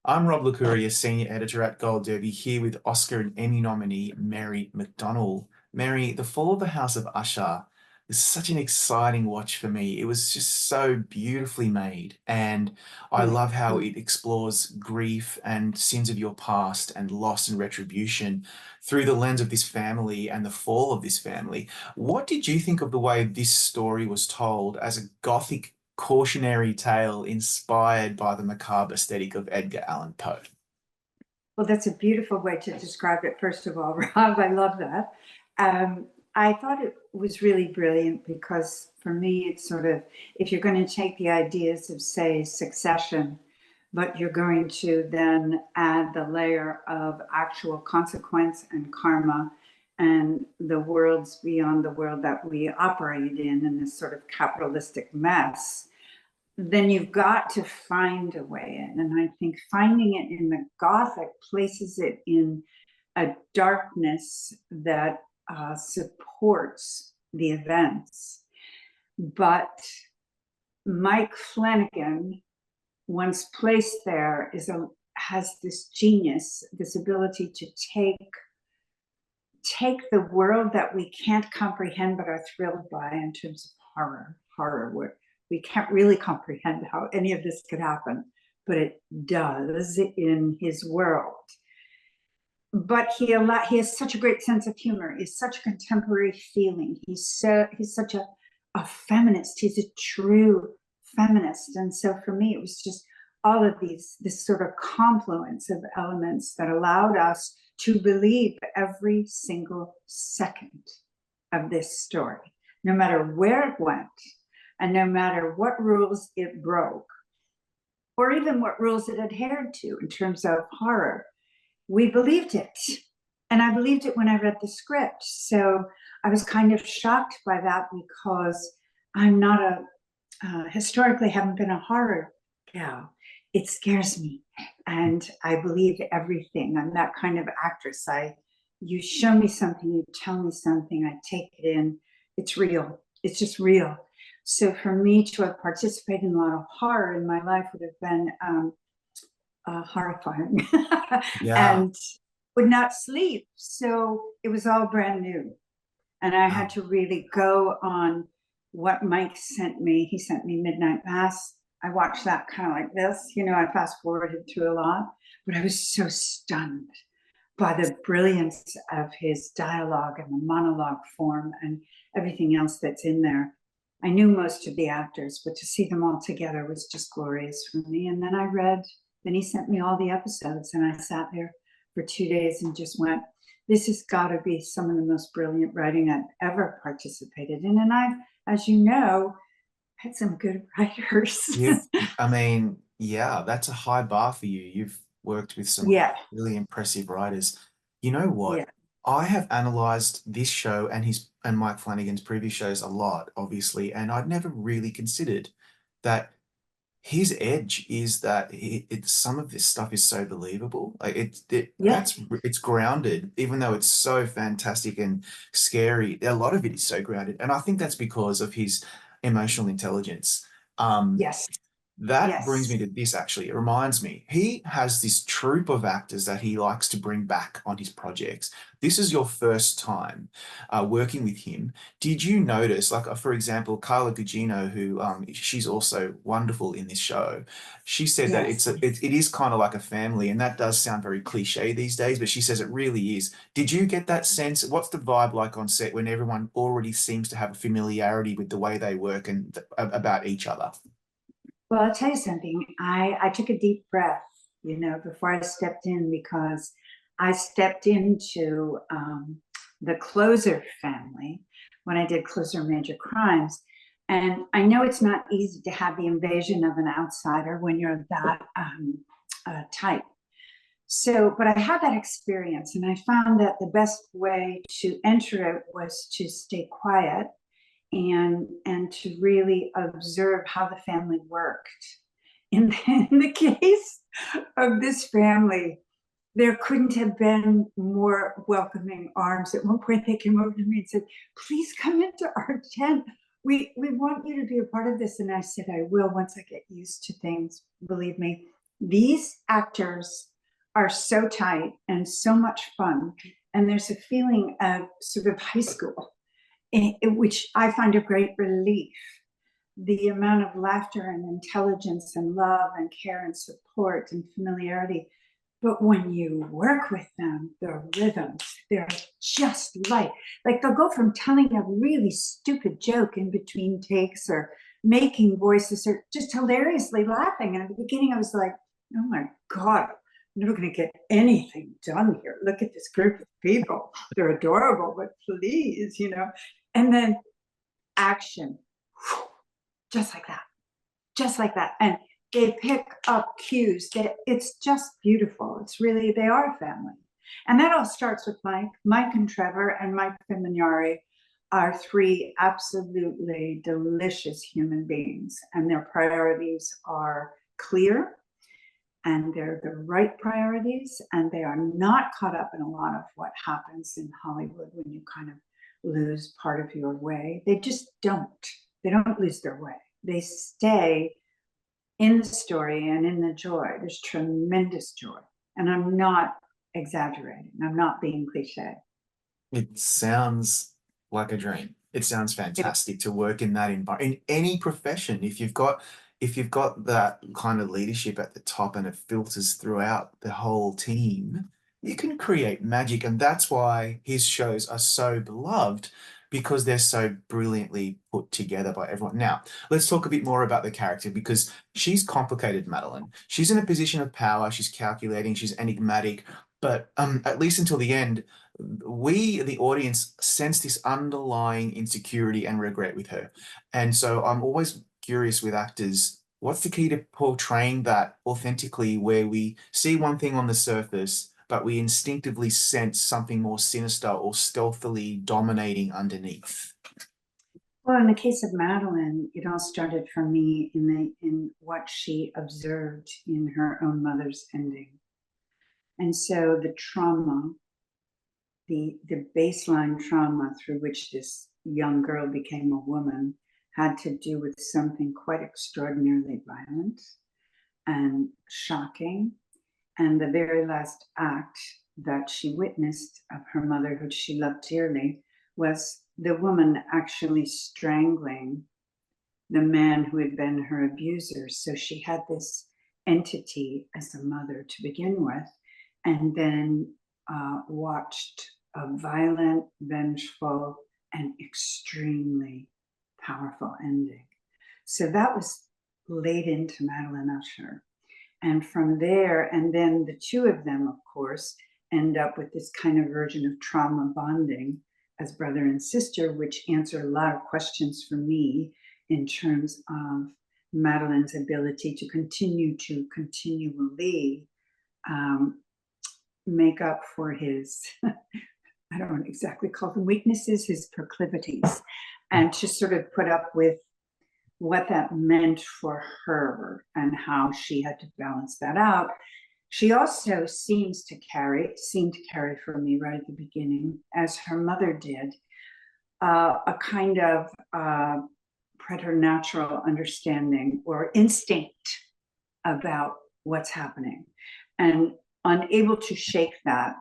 I'm Rob Licuria, Senior Editor at Gold Derby, here with Oscar and Emmy nominee Mary McDonnell. Mary, The Fall of the House of Usher is such an exciting watch for me. It was just so beautifully made, and I Mm. love how it explores grief and sins of your past and loss and retribution through the lens of this family and the fall of this family. What did you think of the way this story was told as a gothic cautionary tale inspired by the macabre aesthetic of Edgar Allan Poe? Well, that's a beautiful way to describe it, first of all, Rob. I love that. I thought it was really brilliant because for me, it's sort of if you're going to take the ideas of, say, succession, but you're going to then add the layer of actual consequence and karma and the worlds beyond the world that we operate in this sort of capitalistic mess, then you've got to find a way in. And I think finding it in the Gothic places it in a darkness that supports the events. But Mike Flanigan, once placed there, has this genius, this ability to take the world that we can't comprehend but are thrilled by in terms of horror, where we can't really comprehend how any of this could happen, but it does in his world. But he has such a great sense of humor. He's such a contemporary feeling. He's such a feminist. He's a true feminist. And so for me, it was just all of this sort of confluence of elements that allowed us to believe every single second of this story, no matter where it went, and no matter what rules it broke, or even what rules it adhered to in terms of horror. We believed it. And I believed it when I read the script. So I was kind of shocked by that because I'm not historically haven't been a horror gal. It scares me. And I believe everything. I'm that kind of actress. You show me something, you tell me something, I take it in. It's real. It's just real. So for me to have participated in a lot of horror in my life would have been horrifying Yeah. and would not sleep. So it was all brand new. And I had Um, to really go on what Mike sent me. He sent me Midnight Mass. I watched that kind of like this. I fast forwarded through a lot, but I was so stunned by the brilliance of his dialogue and the monologue form and everything else that's in there. I knew most of the actors, but to see them all together was just glorious for me. And then he sent me all the episodes, and I sat there for 2 days and just went, this has got to be some of the most brilliant writing I've ever participated in. And I've, as you know, had some good writers. you've, I mean, yeah, that's a high bar for you. You've worked with some Yeah, really impressive writers. You know yeah, what? I have analyzed this show and his and Mike Flanagan's previous shows a lot, obviously, and I'd never really considered that his edge is that some of this stuff is so believable. Like yeah. it's grounded, even though it's so fantastic and scary. A lot of it is so grounded, and I think that's because of his emotional intelligence. Um, Yes, that brings yes, me to this actually. It reminds me, he has this troupe of actors that he likes to bring back on his projects. This is your first time working with him. Did you notice, like, for example, Carla Gugino, who she's also wonderful in this show, she said that yes. it is kind of like a family, and that does sound very cliche these days, but she says it really is. Did you get that sense? What's the vibe like on set when everyone already seems to have a familiarity with the way they work and about each other? Well, I'll tell you something. I took a deep breath, before I stepped in because I stepped into the Closer family when I did Closer Major Crimes. And I know it's not easy to have the invasion of an outsider when you're that type. So, but I had that experience and I found that the best way to enter it was to stay quiet and to really observe how the family worked. In the case of this family, there couldn't have been more welcoming arms. At one point, they came over to me and said, "Please come into our tent. We want you to be a part of this." And I said, "I will once I get used to things. Believe me." these actors are so tight and so much fun. And there's a feeling of sort of high school, which I find a great relief. The amount of laughter and intelligence and love and care and support and familiarity. But when you work with them, the rhythms, they're just like they'll go from telling a really stupid joke in between takes or making voices or just hilariously laughing. And at the beginning, I was like, oh my God, I'm never going to get anything done here. Look at this group of people. They're adorable, but please, And then action, just like that, just like that. And they pick up cues that it's just beautiful. It's really, they are a family. And that all starts with Mike and Trevor, and Mike Fimignari are three absolutely delicious human beings, and their priorities are clear, and they're the right priorities, and they are not caught up in a lot of what happens in Hollywood when you kind of lose part of your way. They just don't. They don't lose their way. They stay in the story and in the joy. There's tremendous joy. And I'm not exaggerating. I'm not being cliche. It sounds like a dream. It sounds fantastic to work in that environment, in any profession. If you've got that kind of leadership at the top and it filters throughout the whole team, you can create magic. And that's why his shows are so beloved, because they're so brilliantly put together by everyone. Now, let's talk a bit more about the character, because she's complicated, Madeline. She's in a position of power, she's calculating, she's enigmatic, but at least until the end, we, the audience, sense this underlying insecurity and regret with her. And so I'm always curious with actors, what's the key to portraying that authentically, where we see one thing on the surface, but we instinctively sense something more sinister or stealthily dominating underneath? Well, in the case of Madeline, it all started for me in what she observed in her own mother's ending. And so the trauma, the baseline trauma through which this young girl became a woman, had to do with something quite extraordinarily violent and shocking. And the very last act that she witnessed of her mother, who she loved dearly, was the woman actually strangling the man who had been her abuser. So she had this entity as a mother to begin with, and then watched a violent, vengeful, and extremely powerful ending. So that was laid into Madeline Usher. And from there, and then the two of them, of course, end up with this kind of version of trauma bonding as brother and sister, which answered a lot of questions for me in terms of Madeline's ability to continually make up for his, I don't exactly call them weaknesses, his proclivities, and to sort of put up with what that meant for her and how she had to balance that out. She also seemed to carry for me right at the beginning, as her mother did, a kind of preternatural understanding or instinct about what's happening. And unable to shake that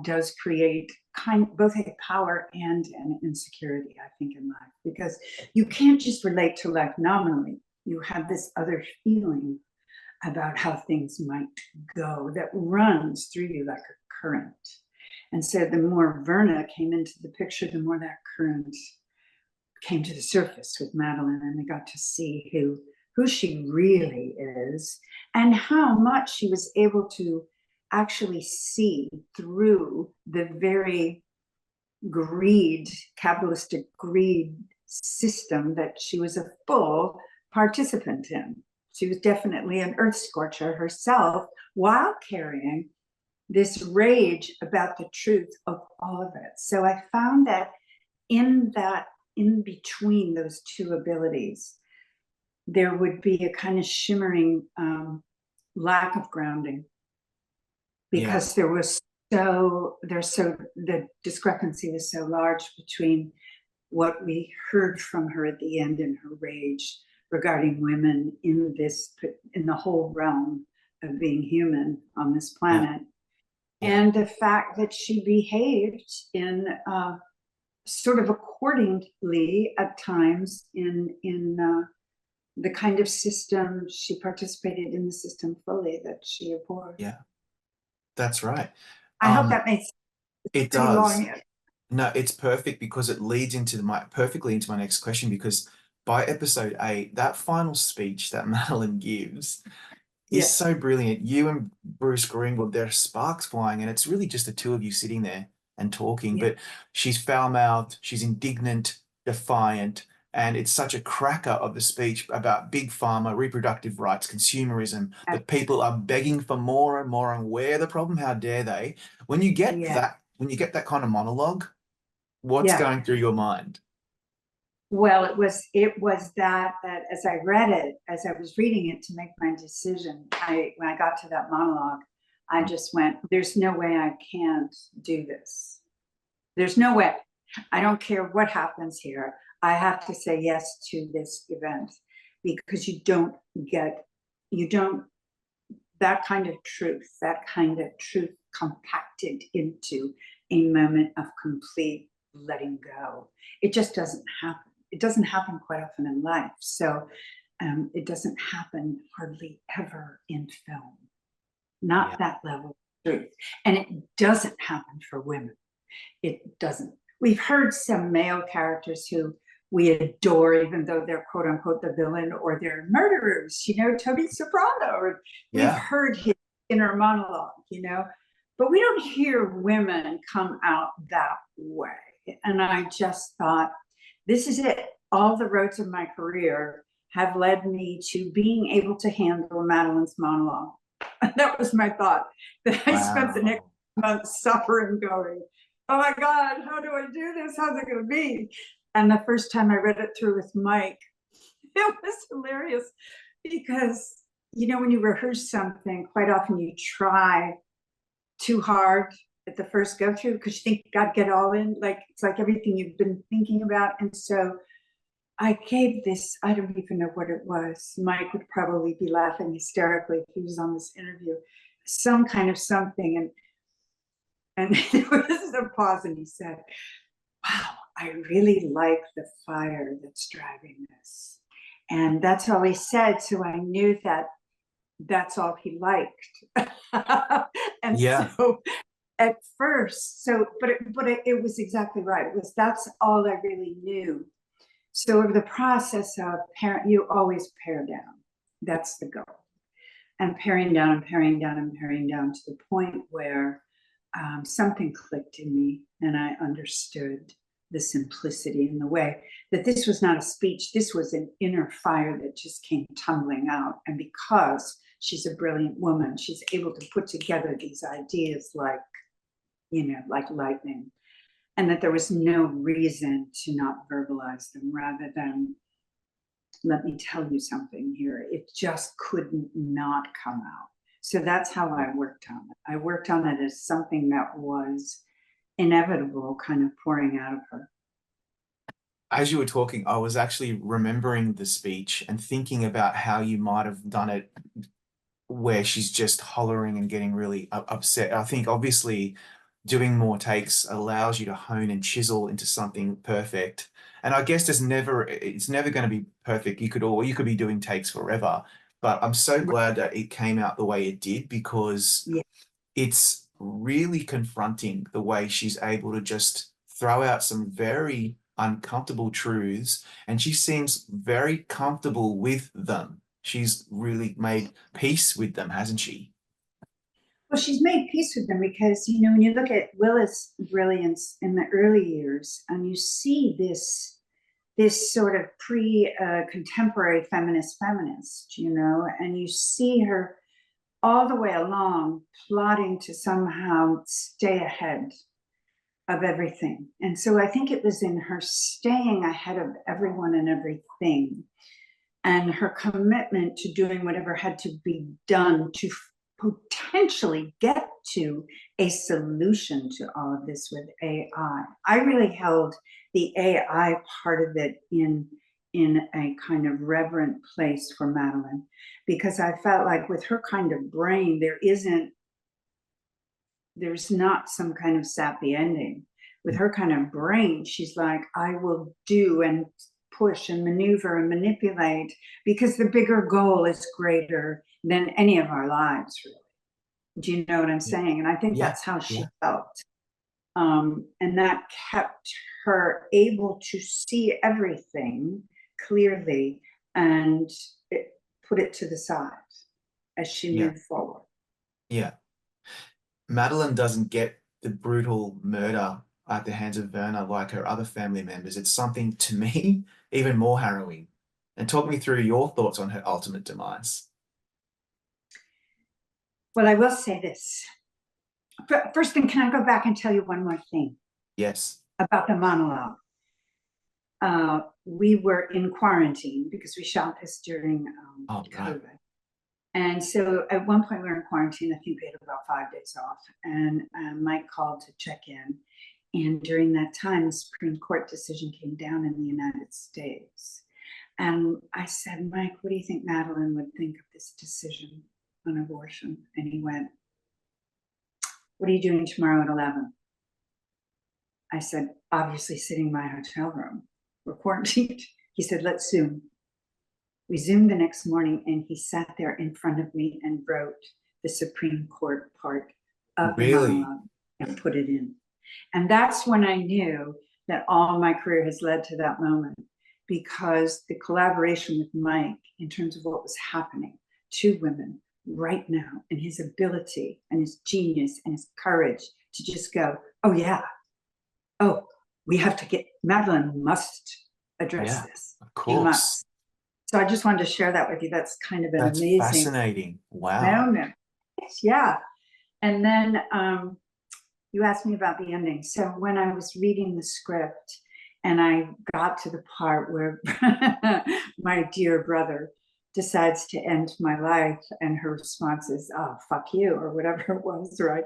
does create both a power and an insecurity, I think, in life, because you can't just relate to life nominally. You have this other feeling about how things might go that runs through you like a current. And so the more Verna came into the picture, the more that current came to the surface with Madeline, and we got to see who she really is and how much she was able to actually see through the very capitalistic greed system that she was a full participant in. She was definitely an earth scorcher herself, while carrying this rage about the truth of all of it. So I found that in between those two abilities, there would be a kind of shimmering lack of grounding, because the discrepancy was so large between what we heard from her at the end in her rage regarding women in the whole realm of being human on this Yeah. planet. Yeah. And the fact that she behaved in sort of accordingly at times in the kind of system she participated in, the system fully that she abhorred. Yeah. That's right. I hope that makes It pretty does. long. No, it's perfect because it leads into perfectly into my next question, because by episode 8, that final speech that Madeline gives is Yeah, so brilliant. You and Bruce Greenwood, there are sparks flying, and it's really just the two of you sitting there and talking. yeah, But she's foul-mouthed, she's indignant, defiant, and it's such a cracker of the speech about big pharma, reproductive rights, consumerism, that people are begging for more and more, and where the problem, how dare they? yeah, When you get that kind of monologue, what's yeah. going through your mind? Well, it was that as I read it, as I was reading it to make my decision, when I got to that monologue, I just went, there's no way I can't do this. There's no way. I don't care what happens here. I have to say yes to this event, because you don't, that kind of truth compacted into a moment of complete letting go. It just doesn't happen. It doesn't happen quite often in life. So it doesn't happen hardly ever in film. Yeah. Not that level of truth. And it doesn't happen for women. It doesn't. We've heard some male characters who we adore, even though they're quote unquote the villain or they're murderers, Tony Soprano, or we've Yeah. heard his inner monologue, but we don't hear women come out that way. And I just thought, this is it. All the roads of my career have led me to being able to handle Madeline's monologue. That was my thought. That I spent the next Wow. month suffering, going, oh my God, how do I do this? How's it going to be? And the first time I read it through with Mike, it was hilarious, because, when you rehearse something, quite often you try too hard at the first go through because you think you got to get all in. Like, it's like everything you've been thinking about. And so I gave this, I don't even know what it was. Mike would probably be laughing hysterically if he was on this interview. Some kind of something. And there was a pause, and he said, wow, I really like the fire that's driving this. And that's all he said. So I knew that that's all he liked. And Yeah. so at first, it was exactly right. That's all I really knew. So over the process of you always pare down. That's the goal. And paring down and paring down and paring down to the point where something clicked in me, and I understood the simplicity in the way that this was not a speech. This was an inner fire that just came tumbling out. And because she's a brilliant woman, she's able to put together these ideas like lightning, and that there was no reason to not verbalize them, rather than, let me tell you something here. It just couldn't not come out. So that's how I worked on it. I worked on it as something that was inevitable, kind of pouring out of her. As you were talking, I was actually remembering the speech and thinking about how you might have done it, where she's just hollering and getting really upset. I think obviously doing more takes allows you to hone and chisel into something perfect. And I guess it's never going to be perfect. You could be doing takes forever, but I'm so glad that it came out the way it did, because Yeah. it's really confronting the way she's able to just throw out some very uncomfortable truths, and she seems very comfortable with them. She's really made peace with them, hasn't she? Well, she's made peace with them because, when you look at Willis' brilliance in the early years, and you see this sort of contemporary feminist, and you see her all the way along plotting to somehow stay ahead of everything. And so I think it was in her staying ahead of everyone and everything, and her commitment to doing whatever had to be done to potentially get to a solution to all of this with AI. I really held the AI part of it in in a kind of reverent place for Madeline, because I felt like with her kind of brain, there's not some kind of sappy ending. With her kind of brain, she's like, I will do and push and maneuver and manipulate because the bigger goal is greater than any of our lives, really. Do you know what I'm saying? And I think Yeah. that's how she Yeah. felt. And that kept her able to see everything clearly and put it to the side as she Yeah. moved forward. Yeah. Madeline doesn't get the brutal murder at the hands of Werner like her other family members. It's something, to me, even more harrowing. And talk me through your thoughts on her ultimate demise. Well, I will say this. First thing, can I go back and tell you one more thing Yes. about the monologue? We were in quarantine because we shot this during Oh, right. COVID. And so at one point we were in quarantine. I think we had about 5 days off. And Mike called to check in. And during that time, the Supreme Court decision came down in the United States. And I said, Mike, what do you think Madeline would think of this decision on abortion? And he went, what are you doing tomorrow at 11? I said, obviously sitting in my hotel room. We're quarantined. He said, let's Zoom. We Zoomed the next morning and he sat there in front of me and wrote the Supreme Court part of the Really? monologue and put it in. And that's when I knew that all my career has led to that moment, because the collaboration with Mike in terms of what was happening to women right now, and his ability and his genius and his courage to just go, oh yeah, oh, we have to get, Madeline must address Yeah, this. of She course. must. So I just wanted to share that with you. That's kind of an That's amazing fascinating. Wow. moment. Yeah. And then you asked me about the ending. So when I was reading the script and I got to the part where my dear brother decides to end my life and her response is, oh, fuck you, or whatever it was, right?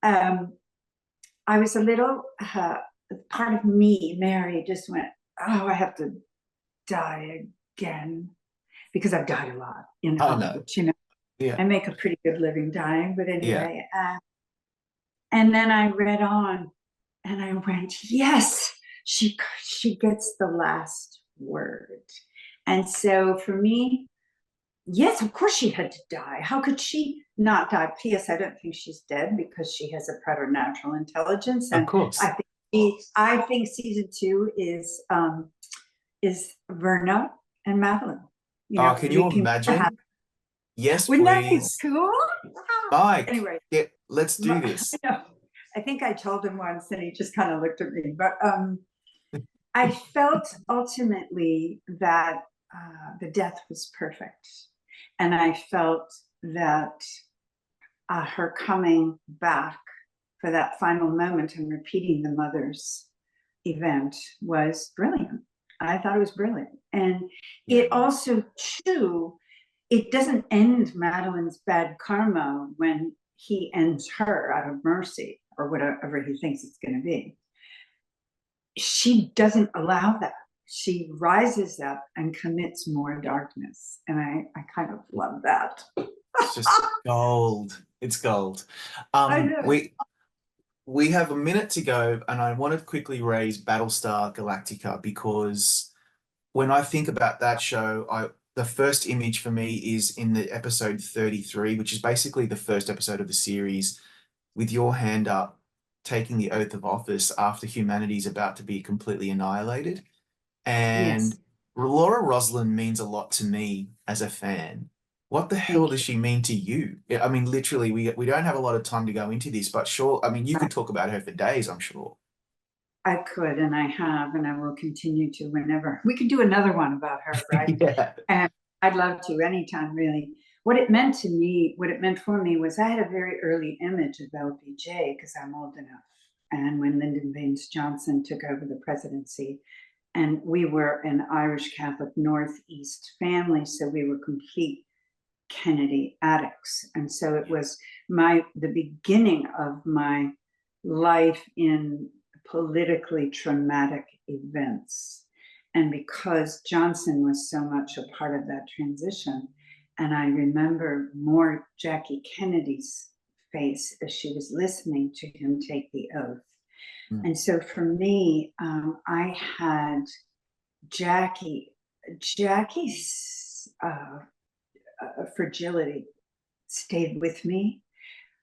I was a little, part of me, Mary, just went, oh, I have to die again, because I've died a lot in Oh, no. Hollywood. You know, Yeah. I make a pretty good living dying, but Yeah. anyway. And then I read on and I went, yes, she gets the last word. And so for me, yes, of course she had to die. How could she not die? P.S. I don't think she's dead because she has a preternatural intelligence. Of And course. I think season 2 is Verna and Madeline. You Oh, know, can you reaping. imagine? Yes, Wouldn't that be please. cool? Mike, Anyway, yeah, let's do this. I know. I think I told him once and he just kind of looked at me. But I felt ultimately that the death was perfect. And I felt that her coming back for that final moment and repeating the mother's event was brilliant. I thought it was brilliant. And Yeah. it also, too, it doesn't end Madeline's bad karma when he ends her out of mercy or whatever he thinks it's going to be. She doesn't allow that. She rises up and commits more darkness. And I kind of love that. It's just gold. It's gold. I know. We have a minute to go, and I want to quickly raise Battlestar Galactica because when I think about that show, the first image for me is in the episode 33, which is basically the first episode of the series, with your hand up, taking the oath of office after humanity is about to be completely annihilated. And Yes. Laura Roslin means a lot to me as a fan. What the hell Thank does you. she mean to you? I mean, literally, we don't have a lot of time to go into this, but sure, I mean, you could talk about her for days, I'm sure. I could, and I have, and I will continue to whenever. We could do another one about her, right? Yeah. And I'd love to anytime, really. What it meant to me, what it meant for me was I had a very early image of LBJ because I'm old enough. And when Lyndon Baines Johnson took over the presidency, and we were an Irish Catholic Northeast family, so we were complete Kennedy addicts. And so it was the beginning of my life in politically traumatic events. And because Johnson was so much a part of that transition, and I remember more Jackie Kennedy's face as she was listening to him take the oath. Mm. And so for me, I had Jackie's fragility stayed with me,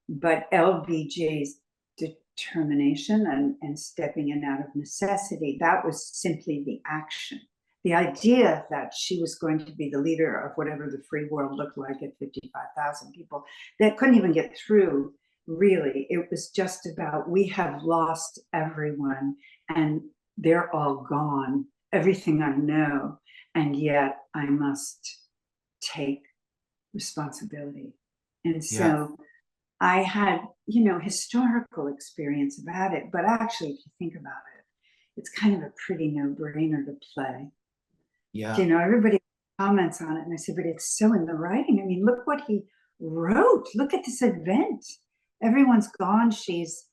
but LBJ's determination and stepping in out of necessity, that was simply the action. The idea that she was going to be the leader of whatever the free world looked like at 55,000 people that couldn't even get through, really, it was just about, we have lost everyone and they're all gone, everything I know, and yet I must take responsibility. And Yeah. so I had, you know, historical experience about it, but actually, if you think about it, it's kind of a pretty no-brainer to play. Yeah. You know, everybody comments on it, and I said, but it's so in the writing. I mean, look what he wrote. Look at this event. Everyone's gone. She's,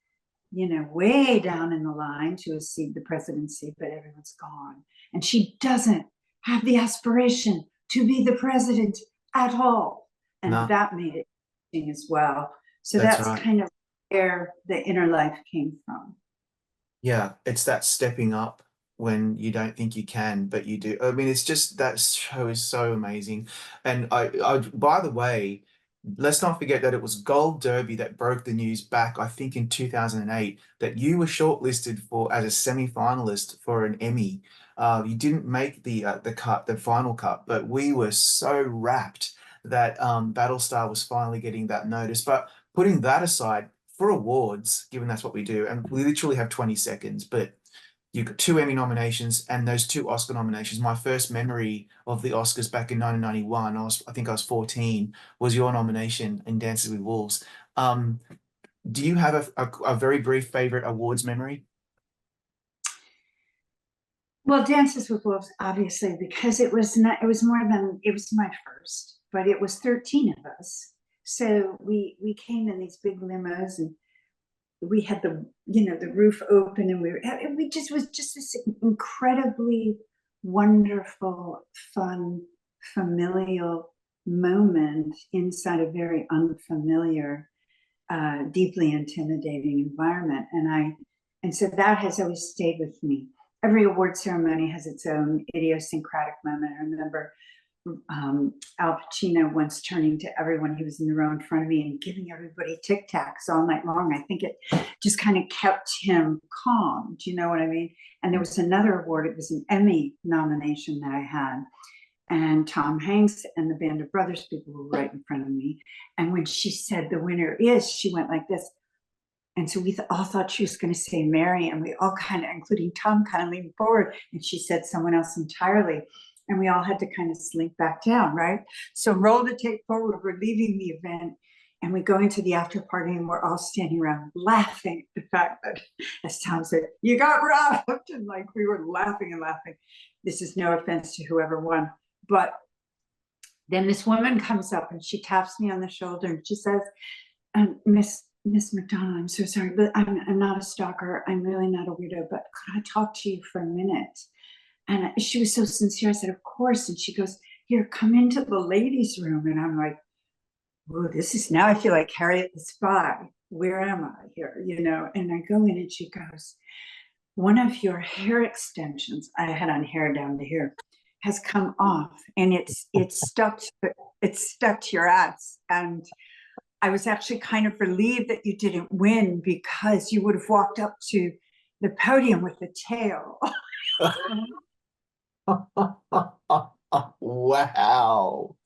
you know, way down in the line to accede the presidency, but everyone's gone. And she doesn't have the aspiration to be the president at all. And No, that made it interesting as well. So that's that's right. kind of where the inner life came from. Yeah, it's that stepping up when you don't think you can, but you do. I mean, it's just that show is so amazing. And by the way, let's not forget that it was Gold Derby that broke the news back, I think in 2008, that you were shortlisted for as a semi-finalist for an Emmy. You didn't make the cut, the final cut, but we were so rapt that Battlestar was finally getting that notice. But putting that aside, for awards, given that's what we do, and we literally have 20 seconds, but you got 2 Emmy nominations and those 2 Oscar nominations. My first memory of the Oscars back in 1991, I think I was 14, was your nomination in Dances with Wolves. Um, do you have a very brief favorite awards memory? Well, Dances with Wolves, obviously, because it was not, it was more than, it was my first, but it was 13 of us. So we came in these big limos and we had the, you know, the roof open and we just was just this incredibly wonderful, fun, familial moment inside a very unfamiliar, deeply intimidating environment. And so that has always stayed with me. Every award ceremony has its own idiosyncratic moment. I remember Al Pacino once turning to everyone who was in the row in front of me and giving everybody Tic Tacs all night long. I think it just kind of kept him calm. Do you know what I mean? And there was another award. It was an Emmy nomination that I had. And Tom Hanks and the Band of Brothers people were right in front of me. And when she said the winner is, she went like this. And so we all thought she was going to say Mary, and we all kind of, including Tom, kind of leaned forward, and she said someone else entirely. And we all had to kind of slink back down, right? So roll the tape forward, we're leaving the event, and we go into the after party, and we're all standing around laughing at the fact that, as Tom said, you got robbed, and like we were laughing and laughing. This is no offense to whoever won, but then this woman comes up and she taps me on the shoulder and she says, Miss McDonnell, I'm so sorry, but I'm not a stalker. I'm really not a weirdo, but could I talk to you for a minute? And she was so sincere. I said, of course. And she goes, here, come into the ladies' room. And I'm like, oh, this is, now I feel like Harriet the Spy. Where am I here? You know, and I go in and she goes, one of your hair extensions, I had on hair down to here, has come off and it's stuck to your ass. And I was actually kind of relieved that you didn't win because you would have walked up to the podium with the tail. Wow.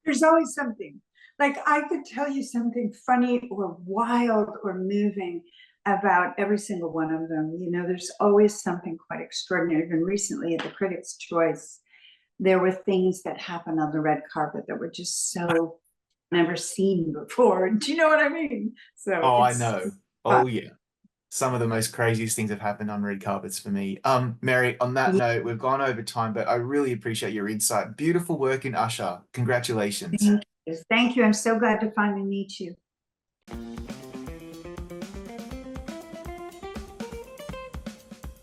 There's always something. Like I could tell you something funny or wild or moving about every single one of them. You know, there's always something quite extraordinary. Even recently at the Critics' Choice, there were things that happened on the red carpet that were just so never seen before. Do you know what I mean? So Oh, I it's know. fun. Oh, yeah. Some of the most craziest things have happened on red carpets for me. Mary, on that Yeah, note, we've gone over time, but I really appreciate your insight. Beautiful work in Usher. Congratulations. thank you. Thank you. I'm so glad to finally meet you.